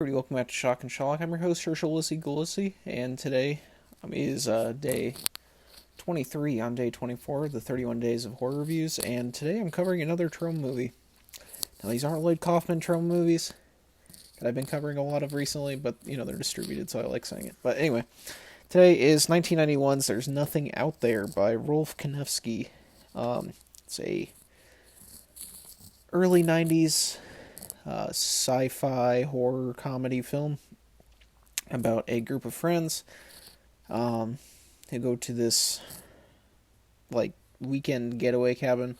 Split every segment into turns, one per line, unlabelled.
Welcome back to Shock and Shock. I'm your host, Herschel Lissy Galissi, and today is day 23 on day 24 of the 31 Days of Horror Reviews, and today I'm covering another Trome movie. Now, these aren't Lloyd Kaufman Trome movies that I've been covering a lot of recently, but, they're distributed, so I like saying it. But anyway, today is 1991's There's Nothing Out There by Rolf Kanefsky. It's a early 90s sci-fi horror comedy film about a group of friends who go to this like weekend getaway cabin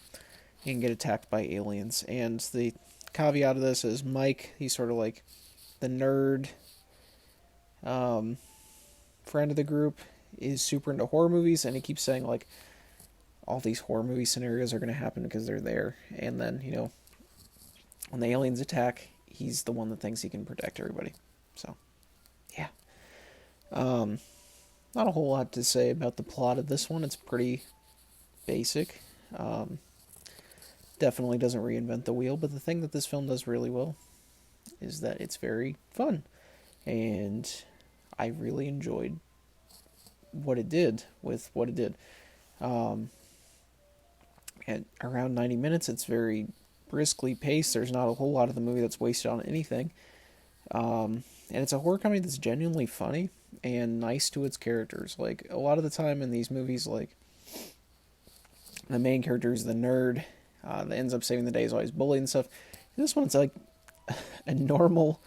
and get attacked by aliens. And the caveat of this is Mike, he's sort of like the nerd friend of the group, is super into horror movies, and he keeps saying like all these horror movie scenarios are going to happen because they're there. And then, when the aliens attack, he's the one that thinks he can protect everybody. So, yeah. Not a whole lot to say about the plot of this one. It's pretty basic. Definitely doesn't reinvent the wheel, but the thing that this film does really well is that it's very fun. And I really enjoyed what it did with what it did. At around 90 minutes, it's very briskly paced. There's not a whole lot of the movie that's wasted on anything. And it's a horror comedy that's genuinely funny and nice to its characters. Like, a lot of the time in these movies, like, the main character is the nerd that ends up saving the day, is always bullied and stuff. This one's like a normal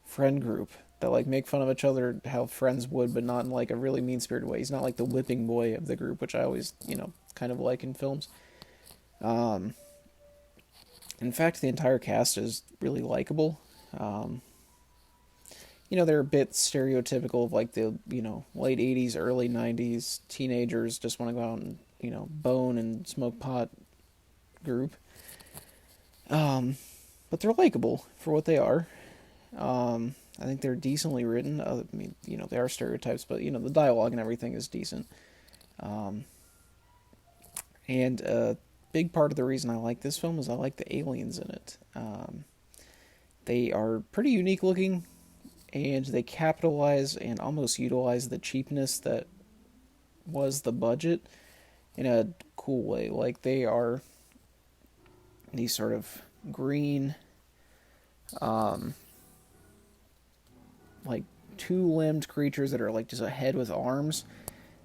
friend group that, like, make fun of each other how friends would, but not in, like, a really mean-spirited way. He's not like the whipping boy of the group, which I always, kind of like in films. In fact, the entire cast is really likable. They're a bit stereotypical of like the, late 80s, early 90s teenagers just want to go out and, bone and smoke pot group. But they're likable for what they are. I think they're decently written. They are stereotypes, but, the dialogue and everything is decent. And a big part of the reason I like this film is I like the aliens in it. They are pretty unique looking, and they capitalize and almost utilize the cheapness that was the budget in a cool way. Like, they are these sort of green, like two-limbed creatures that are like just a head with arms.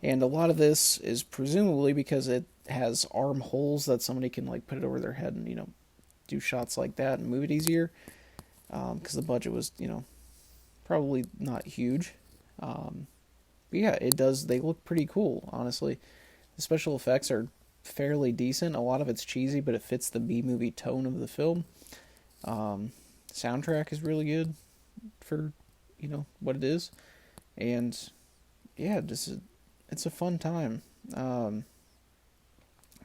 And a lot of this is presumably because it has arm holes that somebody can like put it over their head and, do shots like that and move it easier. Because the budget was, probably not huge. But yeah, it does. They look pretty cool, honestly. The special effects are fairly decent. A lot of it's cheesy, but it fits the B-movie tone of the film. Soundtrack is really good for, what it is. And yeah, it's a fun time.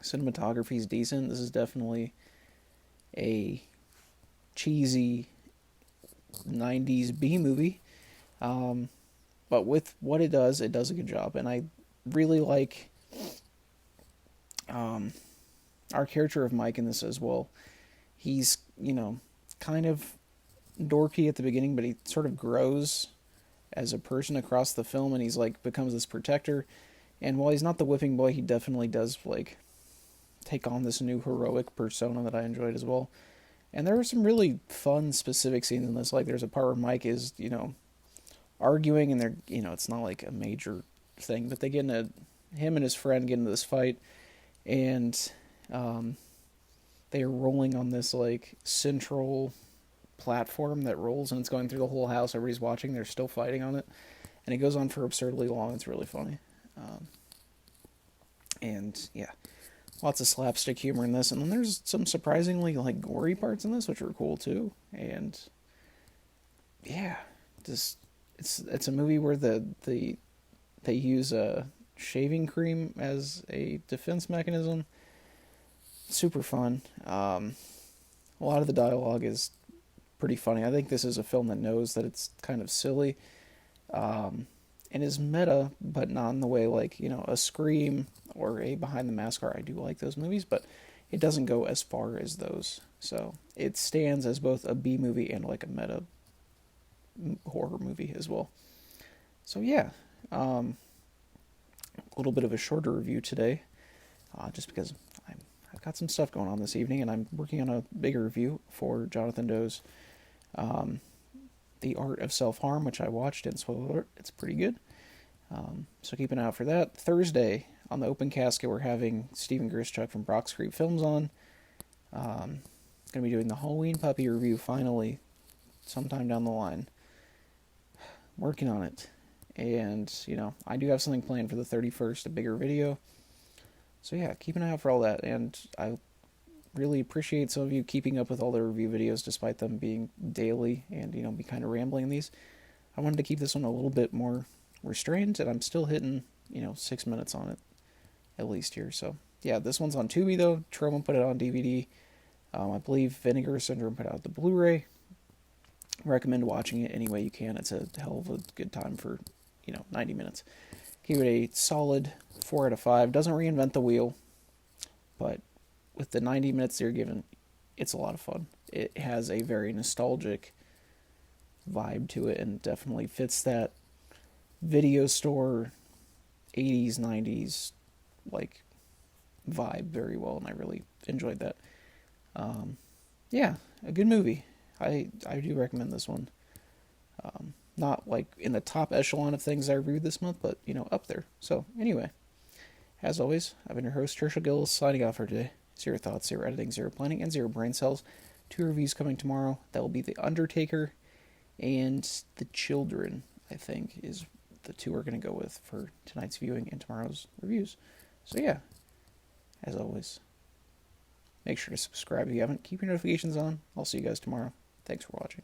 Cinematography is decent. This is definitely a cheesy 90s B movie. But with what it does a good job. And I really like our character of Mike in this as well. He's, kind of dorky at the beginning, but he sort of grows as a person across the film, and he's like becomes this protector. And while he's not the whipping boy, he definitely does like take on this new heroic persona that I enjoyed as well. And there are some really fun specific scenes in this. Like, there's a part where Mike is, arguing, and they're, it's not like a major thing, but they get into, him and his friend get into this fight, and they are rolling on this like central platform that rolls, and it's going through the whole house. Everybody's watching. They're still fighting on it, and it goes on for absurdly long. It's really funny. And yeah, lots of slapstick humor in this, and then there's some surprisingly like gory parts in this, which are cool too. And yeah, just it's a movie where they use a shaving cream as a defense mechanism. Super fun. A lot of the dialogue is pretty funny. I think this is a film that knows that it's kind of silly, and is meta, but not in the way like, a Scream or a Behind the Mask are. I do like those movies, but it doesn't go as far as those. So it stands as both a B movie and like a meta horror movie as well. So yeah, a little bit of a shorter review today, just because I've got some stuff going on this evening, and I'm working on a bigger review for Jonathan Doe's um, The Art of Self-Harm, which I watched, and spoiler alert, it's pretty good. So keep an eye out for that. Thursday, on the Open Casket, we're having Steven Grischuk from Brox Creek Films on. Going to be doing the Halloween Puppy review finally, sometime down the line. Working on it. And, I do have something planned for the 31st, a bigger video. So yeah, keep an eye out for all that. And I really appreciate some of you keeping up with all the review videos despite them being daily and, be kind of rambling in these. I wanted to keep this one a little bit more restrained, and I'm still hitting, 6 minutes on it, at least here. So yeah, this one's on Tubi though. Troma put it on DVD. I believe Vinegar Syndrome put out the Blu-ray. Recommend watching it any way you can. It's a hell of a good time for, 90 minutes. Give it a solid 4 out of 5. Doesn't reinvent the wheel, but with the 90 minutes they're given, it's a lot of fun. It has a very nostalgic vibe to it and definitely fits that video store 80s, 90s like vibe very well, and I really enjoyed that. Yeah, a good movie. I do recommend this one. Not like in the top echelon of things I reviewed this month, but up there. So anyway, as always, I've been your host, Tershel Gillis, signing off for today. 0 thoughts, 0 editing, 0 planning, and 0 brain cells. 2 reviews coming tomorrow. That will be The Undertaker and The Children, I think, is the 2 we're going to go with for tonight's viewing and tomorrow's reviews. So yeah, as always, make sure to subscribe if you haven't. Keep your notifications on. I'll see you guys tomorrow. Thanks for watching.